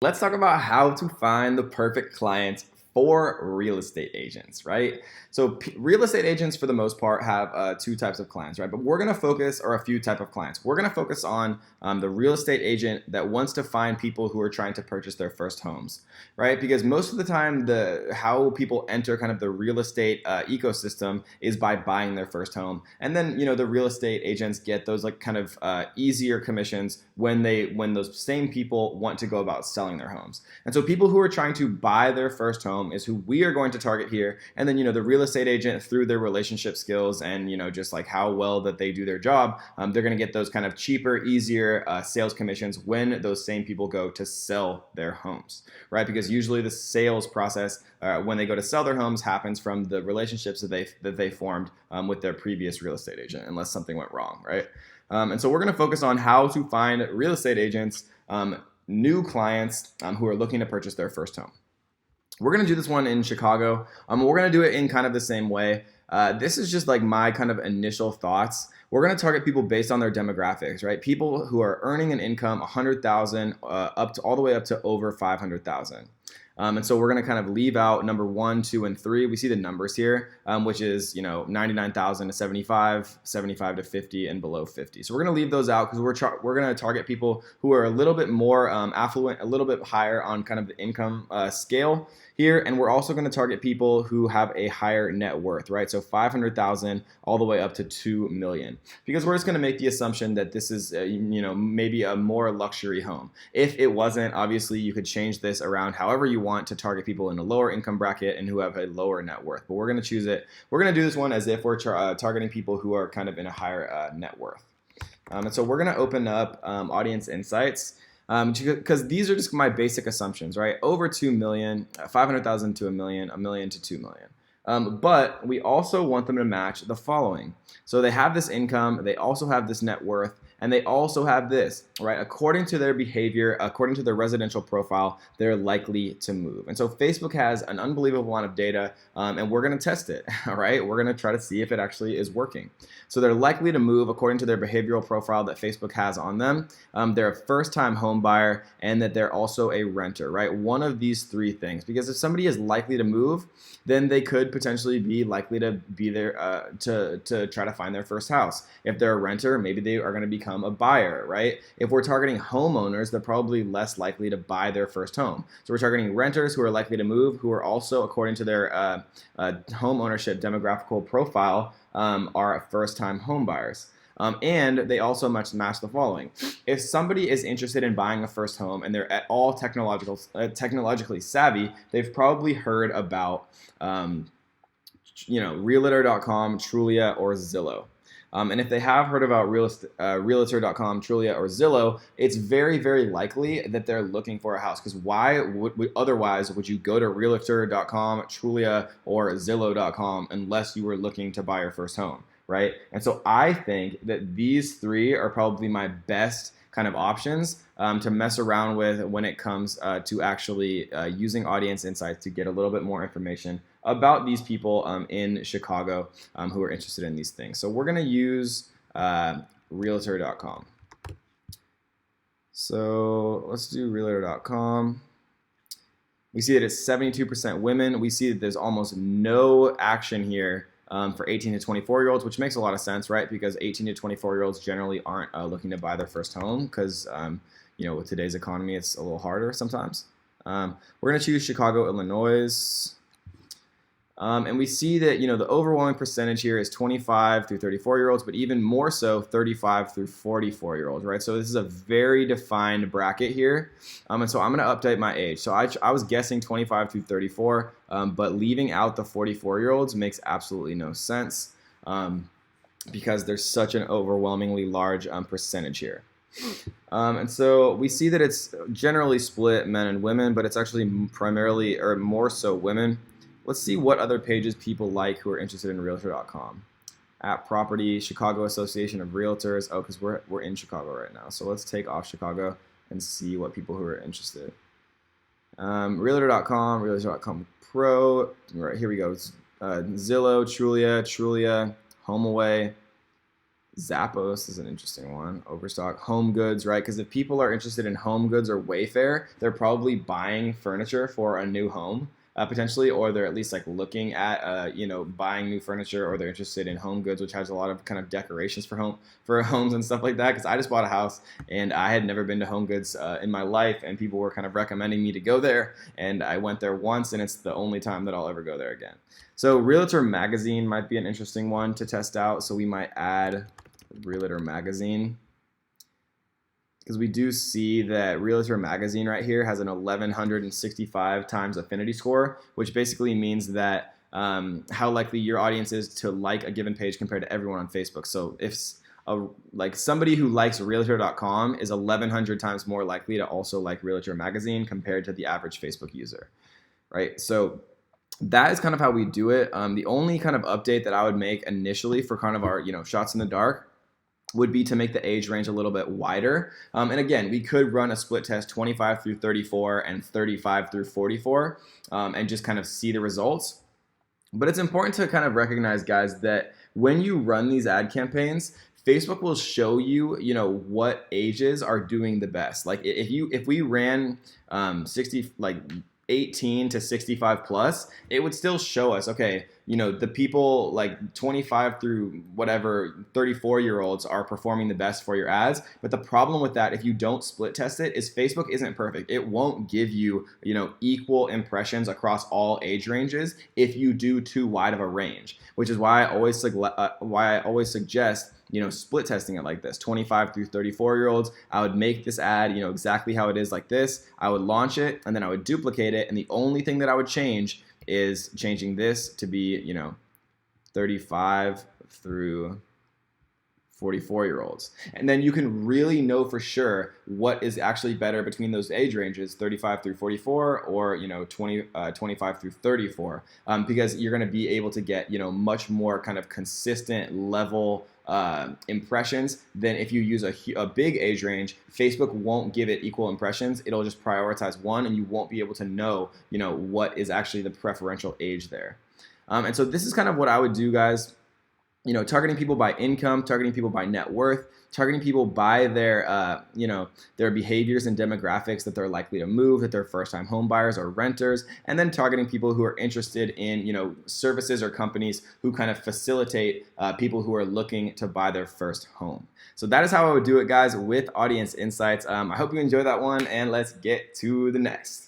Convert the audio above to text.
Let's talk about how to find the perfect clients for real estate agents, right? So real estate agents, for the most part, have two types of clients, right? But we're going to focus, or a few type of clients. We're going to focus on the real estate agent that wants to find people who are trying to purchase their first homes, right? Because most of the time, the how people enter kind of the real estate ecosystem is by buying their first home, and then the real estate agents get those like kind of easier commissions when those same people want to go about selling their homes. And so people who are trying to buy their first home is who we are going to target here. And then the real estate agent, through their relationship skills and just like how well that they do their job, they're going to get those kind of cheaper, easier sales commissions when those same people go to sell their homes, right? Because usually the sales process when they go to sell their homes happens from the relationships that they formed with their previous real estate agent, unless something went wrong, right? And so we're going to focus on how to find real estate agents, new clients who are looking to purchase their first home. We're going to do this one in Chicago. We're going to do it in kind of the same way. This is just like my kind of initial thoughts. We're going to target people based on their demographics, right? People who are earning an income 100,000 up to all the way up to over 500,000. And so we're going to kind of leave out number 1, 2, and 3. We see the numbers here, which is 99,000 to 75, 75 to 50, and below 50. So we're going to leave those out because we're going to target people who are a little bit more affluent, a little bit higher on kind of the income scale here, and we're also going to target people who have a higher net worth, right? So 500,000 all the way up to 2 million, because we're just going to make the assumption that this is maybe a more luxury home. If it wasn't, obviously you could change this around however you want to target people in a lower income bracket and who have a lower net worth. But we're going to choose it. We're going to do this one as if we're targeting people who are kind of in a higher net worth. And so we're going to open up Audience Insights. Because these are just my basic assumptions, right? Over 2 million, 500,000 to a million to 2 million. But we also want them to match the following. So they have this income, they also have this net worth, and they also have this, right? According to their behavior, according to their residential profile, they're likely to move. And so Facebook has an unbelievable amount of data, and we're going to test it, all right? We're going to try to see if it actually is working. So they're likely to move according to their behavioral profile that Facebook has on them. They're a first-time home buyer, and that they're also a renter, right? One of these three things. Because if somebody is likely to move, then they could potentially be likely to be there to try to find their first house. If they're a renter, maybe they are going to become a buyer, right? If we're targeting homeowners, they're probably less likely to buy their first home. So we're targeting renters who are likely to move, who are also, according to their home ownership demographical profile, are first-time home buyers. And they also match the following. If somebody is interested in buying a first home and they're at all technologically savvy, they've probably heard about Realtor.com, Trulia, or Zillow. And if they have heard about Realtor.com, Trulia, or Zillow, it's very, very likely that they're looking for a house. Because why otherwise would you go to Realtor.com, Trulia, or Zillow.com unless you were looking to buy your first home, right? And so I think that these three are probably my best kind of options to mess around with when it comes to actually using Audience Insights to get a little bit more information about these people in Chicago who are interested in these things. So we're going to use Realtor.com. So let's do Realtor.com. We see that it's 72% women. We see that there's almost no action here for 18 to 24-year-olds, which makes a lot of sense, right? Because 18 to 24-year-olds generally aren't looking to buy their first home because, with today's economy, it's a little harder sometimes. We're going to choose Chicago, Illinois. And we see that, the overwhelming percentage here is 25 through 34-year-olds, but even more so 35 through 44-year-olds, right? So this is a very defined bracket here. And so I'm going to update my age. So I was guessing 25 through 34, but leaving out the 44-year-olds makes absolutely no sense because there's such an overwhelmingly large percentage here. And so we see that it's generally split men and women, but it's actually primarily or more so women. Let's see what other pages people like who are interested in Realtor.com. At Property, Chicago Association of Realtors. Oh, because we're in Chicago right now. So let's take off Chicago and see what people who are interested. Realtor.com, Realtor.com Pro. Right, here we go. Zillow, Trulia, HomeAway, Zappos is an interesting one. Overstock, home goods, right? Because if people are interested in home goods or Wayfair, they're probably buying furniture for a new home. Potentially, or they're at least like looking at, buying new furniture, or they're interested in home goods, which has a lot of kind of decorations for homes and stuff like that. Because I just bought a house and I had never been to Home Goods in my life, and people were kind of recommending me to go there, and I went there once, and it's the only time that I'll ever go there again. So Realtor Magazine might be an interesting one to test out. So we might add Realtor Magazine, because we do see that Realtor Magazine right here has an 1165 times affinity score, which basically means that how likely your audience is to like a given page compared to everyone on Facebook. So if like somebody who likes Realtor.com is 1100 times more likely to also like Realtor Magazine compared to the average Facebook user, right? So that is kind of how we do it. The only kind of update that I would make initially for kind of our shots in the dark would be to make the age range a little bit wider. And again, we could run a split test 25 through 34 and 35 through 44 and just kind of see the results. But it's important to kind of recognize, guys, that when you run these ad campaigns, Facebook will show you, what ages are doing the best. Like if we ran 18 to 65 plus, it would still show us, okay, the people like 25 through whatever 34-year-olds are performing the best for your ads. But the problem with that, if you don't split test it, is Facebook isn't perfect. It won't give you, equal impressions across all age ranges if you do too wide of a range, which is why I always suggest split testing it like this. 25 through 34-year-olds, I would make this ad, exactly how it is like this. I would launch it, and then I would duplicate it, and the only thing that I would change is changing this to be, 35 through 44-year-olds. And then you can really know for sure what is actually better between those age ranges, 35 through 44 or 25 through 34, because you're going to be able to get much more kind of consistent level impressions than if you use a big age range. Facebook won't give it equal impressions. It'll just prioritize one, and you won't be able to know what is actually the preferential age there. And so this is kind of what I would do, guys. Targeting people by income, targeting people by net worth, targeting people by their, their behaviors and demographics that they're likely to move, that they're first-time home buyers or renters, and then targeting people who are interested in, services or companies who kind of facilitate people who are looking to buy their first home. So that is how I would do it, guys, with Audience Insights. I hope you enjoyed that one, and let's get to the next.